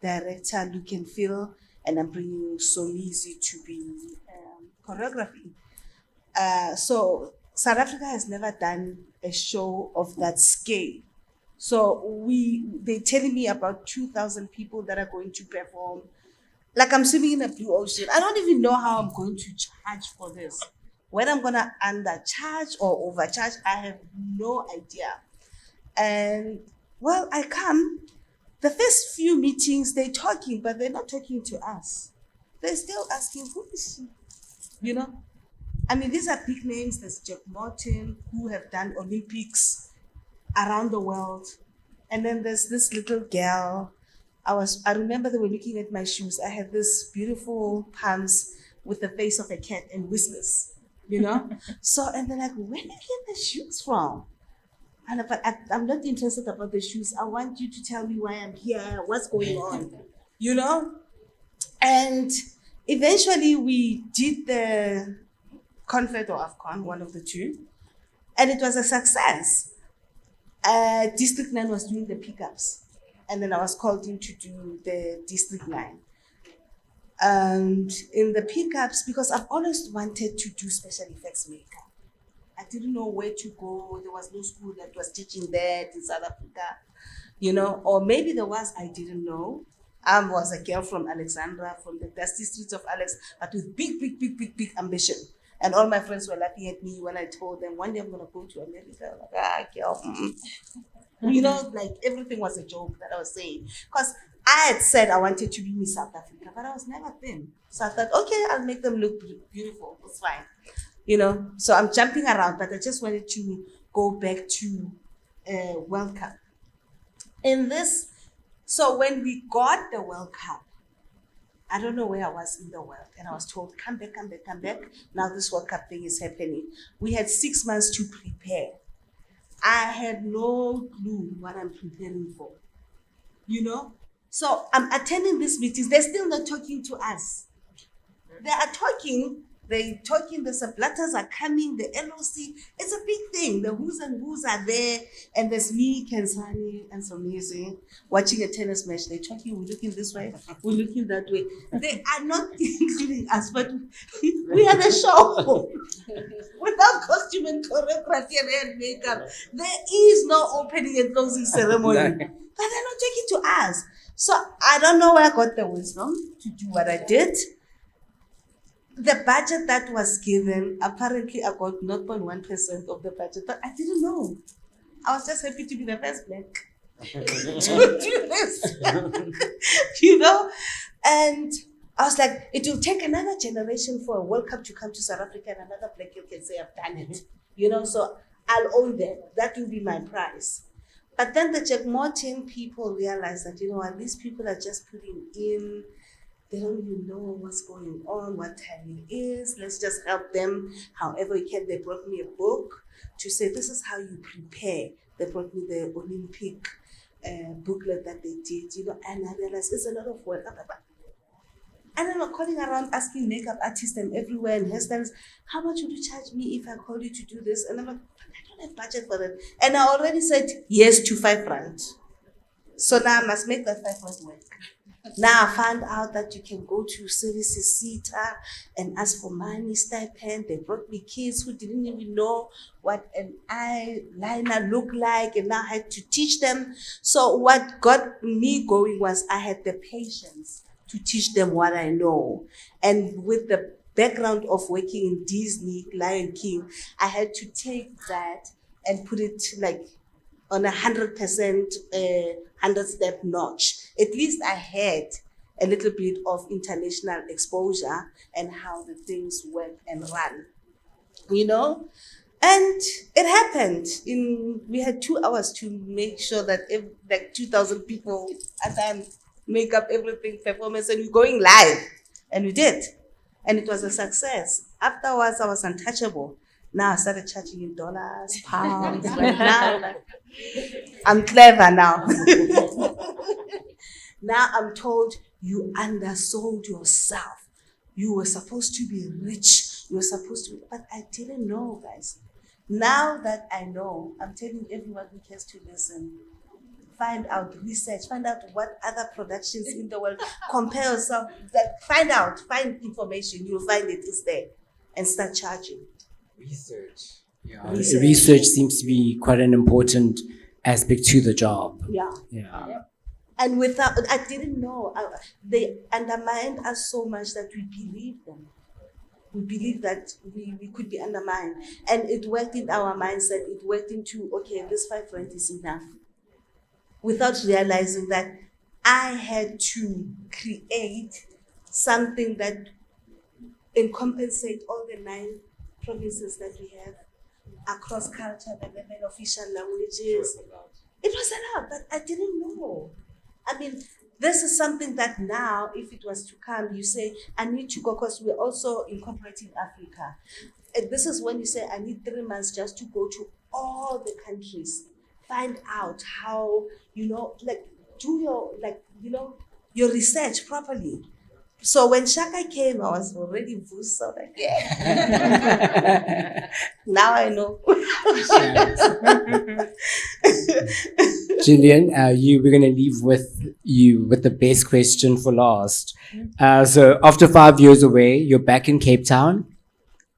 director, look and feel. And I'm bringing Somizi to be choreography. So South Africa has never done a show of that scale. So they're telling me about 2,000 people that are going to perform. Like I'm swimming in a blue ocean. I don't even know how I'm going to charge for this. Whether I'm gonna undercharge or overcharge, I have no idea. And well, I come. The first few meetings, they're talking, but they're not talking to us. They're still asking, who is she? You know? I mean, these are big names. There's Jack Morton, who have done Olympics around the world. And then there's this little girl. I remember they were looking at my shoes. I had this beautiful pants with the face of a cat and whiskers, you know? So, and they're like, where did you get the shoes from? And I'm not interested about the shoes. I want you to tell me why I'm here, what's going on, you know? And eventually we did the Confed or AFCON, one of the two, and it was a success. District 9 was doing the pickups, and then I was called in to do the District 9. And in the pickups, because I've always wanted to do special effects makeup, I didn't know where to go. There was no school that was teaching that in South Africa, you know, or maybe there was, I didn't know. I was a girl from Alexandra, from the dusty streets of Alex, but with big ambition. And all my friends were laughing at me when I told them, one day I'm going to go to America. Like, girl. You know, like everything was a joke that I was saying. Because I had said I wanted to be Miss South Africa, but I was never thin. So I thought, okay, I'll make them look beautiful. It's fine. You know, so I'm jumping around, but I just wanted to go back to World Cup. So when we got the World Cup, I don't know where I was in the world. And I was told, come back. Now this World Cup thing is happening. We had 6 months to prepare. I had no clue what I'm preparing for, you know? So I'm attending these meetings. They're still not talking to us. They are talking, the subletters are coming, the LOC. It's a big thing. The who's and who's are there. And there's me, Kensani, and Somizi watching a tennis match. They're talking, we're looking this way, we're looking that way. They are not including us, but we had a show without costume and choreography and hair and makeup. There is no opening and closing ceremony. But they're not talking to us. So I don't know where I got the wisdom to do what I did. The budget that was given, apparently I got 0.1% of the budget, but I didn't know. I was just happy to be the first black to do this, you know? And I was like, it will take another generation for a World Cup to come to South Africa and another black girl can say, I've done it, you know? So I'll own that. That will be my prize. But then the Jack Morton people realized that, you know what, these people are just putting in. They don't even know what's going on, what time it is. Let's just help them however we can. They brought me a book. to say, this is how you prepare. They brought me the Olympic booklet that they did, and I realized it's a lot of work. And I'm calling around asking makeup artists and everywhere and hairstylists, how much would you charge me if I call you to do this? And I'm like, I don't have budget for that. And I already said yes to R5. So now I must make that R5 work. Now I found out that you can go to services CETA and ask for money, stipend. They brought me kids who didn't even know what an eyeliner looked like, and now I had to teach them. So what got me going was I had the patience to teach them what I know. And with the background of working in Disney, Lion King, I had to take that and put it like on 100%, 100-step notch. At least I had a little bit of international exposure and how the things work and run, And it happened. We had 2 hours to make sure that like 2,000 people attend, make up everything, performance, and we're going live. And we did. And it was a success. Afterwards, I was untouchable. Now I started charging in dollars, pounds. Right now, I'm clever now. Now I'm told you undersold yourself. You were supposed to be rich. You were supposed to be, but I didn't know, guys. Now that I know, I'm telling everyone who cares to listen, find out, research, find out what other productions in the world, compare yourself, find information, you'll find it is there, and start charging. Research. Yeah. Research seems to be quite an important aspect to the job. Yeah. And I didn't know. They undermined us so much that we believed them. We believed that we could be undermined. And it worked in our mindset. It worked into, okay, this R5 is enough. Without realizing that I had to create something that encompassed all the 9 provinces that we have across culture, the 11 official languages. It was a lot, but I didn't know. I mean, this is something that now, if it was to come, you say, I need to go, because we're also incorporating Africa. And this is when you say, I need 3 months just to go to all the countries, find out how, do your research properly. So when Shaka came, I was already voiced, so like, yeah. Now I know. Gillian, we're going to leave with you with the best question for last. So after 5 years away, you're back in Cape Town.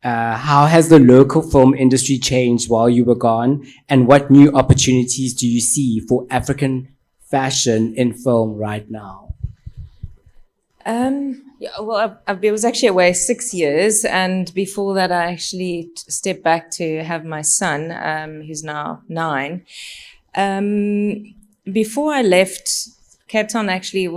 How has the local film industry changed while you were gone? And what new opportunities do you see for African fashion in film right now? I was actually away 6 years, and before that I actually stepped back to have my son, who's now 9. Before I left, Cape Town actually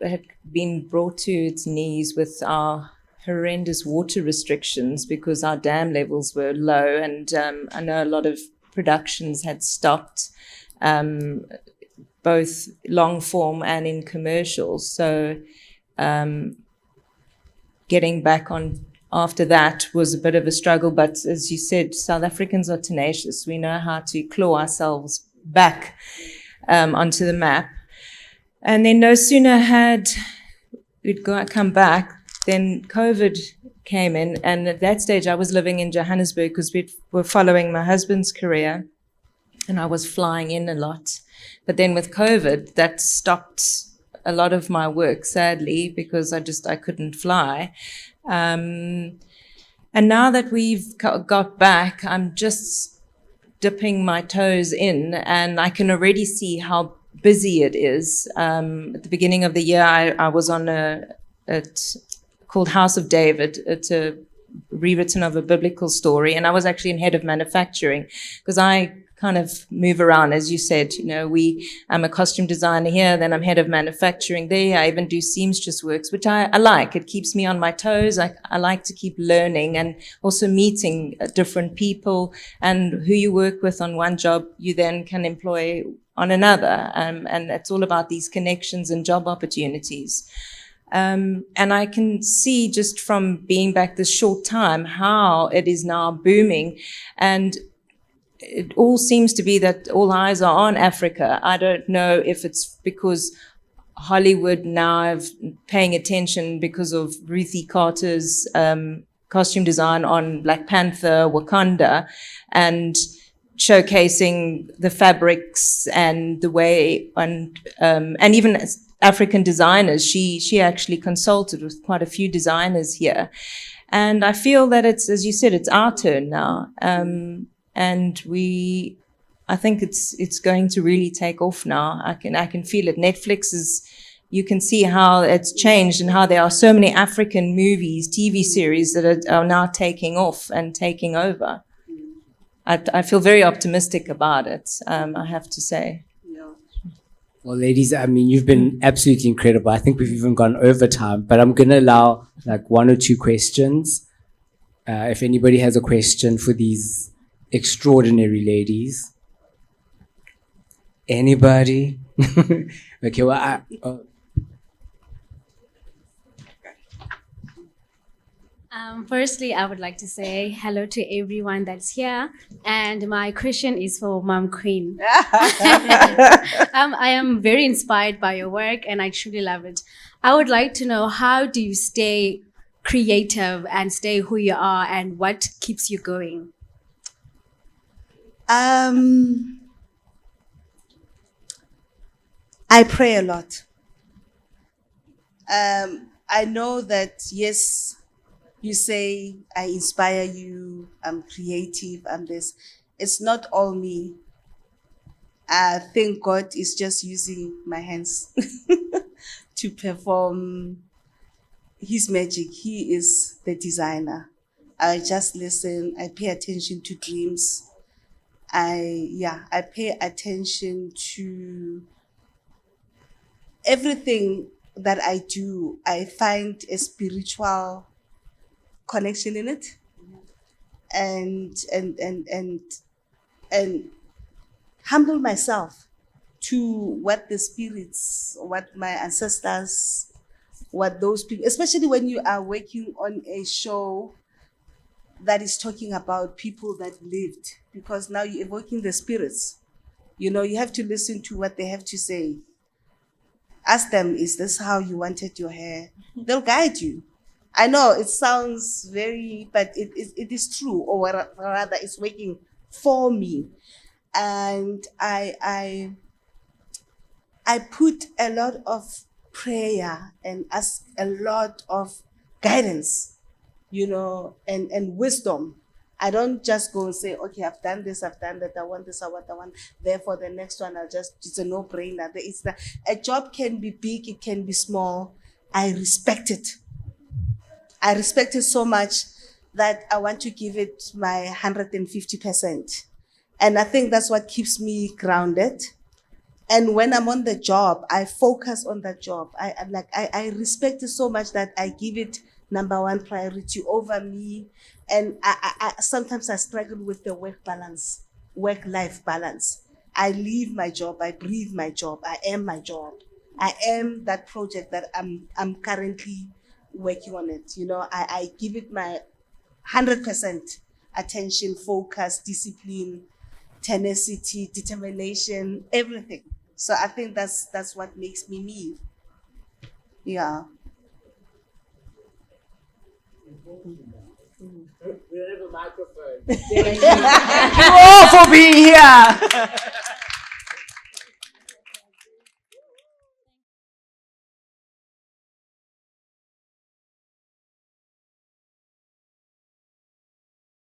had been brought to its knees with our horrendous water restrictions because our dam levels were low, and I know a lot of productions had stopped, both long form and in commercials. So getting back on after that was a bit of a struggle, but as you said, South Africans are tenacious. We know how to claw ourselves back onto the map. And then no sooner had we'd come back, then COVID came in, and at that stage I was living in Johannesburg because we were following my husband's career, and I was flying in a lot. But then with COVID, that stopped a lot of my work, sadly, because I couldn't fly. And now that we've got back, I'm just dipping my toes in, and I can already see how busy it is. At the beginning of the year, I was on called House of David. It's a rewritten of a biblical story, and I was actually in head of manufacturing because I kind of move around, as you said. I'm a costume designer here, then I'm head of manufacturing there. I even do seamstress works, which I like. It keeps me on my toes. I like to keep learning and also meeting different people, and who you work with on one job, you then can employ on another. And it's all about these connections and job opportunities. And I can see just from being back this short time how it is now booming. And it all seems to be that all eyes are on Africa. I don't know if it's because Hollywood now is paying attention because of Ruthie Carter's costume design on Black Panther, Wakanda, and showcasing the fabrics and the way, and even as African designers. She actually consulted with quite a few designers here. And I feel that it's, as you said, it's our turn now. And I think it's going to really take off now. I can feel it. Netflix is, you can see how it's changed and how there are so many African movies, TV series that are now taking off and taking over. I feel very optimistic about it, I have to say. Well, ladies, I mean, you've been absolutely incredible. I think we've even gone over time, but I'm going to allow like 1 or 2 questions. If anybody has a question for these extraordinary ladies. Anybody? Okay, well, Firstly, I would like to say hello to everyone that's here. And my question is for Mom Queen. I am very inspired by your work and I truly love it. I would like to know, how do you stay creative and stay who you are, and what keeps you going? I pray a lot. I know that, yes, you say I inspire you, I'm creative, I'm this. It's not all me. I think God is just using my hands to perform His magic. He is the designer. I just listen, I pay attention to dreams. I pay attention to everything that I do. I find a spiritual connection in it, and humble myself to what the spirits, what my ancestors, what those people, especially when you are working on a show that is talking about people that lived, because now you're evoking the spirits. You know, you have to listen to what they have to say. Ask them, is this how you wanted your hair? They'll guide you. I know it sounds very, but it is true, or rather it's working for me. And I put a lot of prayer and ask a lot of guidance, you know, and wisdom. I don't just go and say, okay, I've done this, I've done that, I want this, I want. Therefore, the next one, it's a no-brainer. A job can be big, it can be small. I respect it. I respect it so much that I want to give it my 150%. And I think that's what keeps me grounded. And when I'm on the job, I focus on that job. I respect it so much that I give it number one priority over me. And I sometimes I struggle with the work-life balance. I live my job, I breathe my job, I am my job. I am that project that I'm currently working on it. You know, I give it my 100% attention, focus, discipline, tenacity, determination, everything. So I think that's what makes me me. Yeah. Thank you all for being here.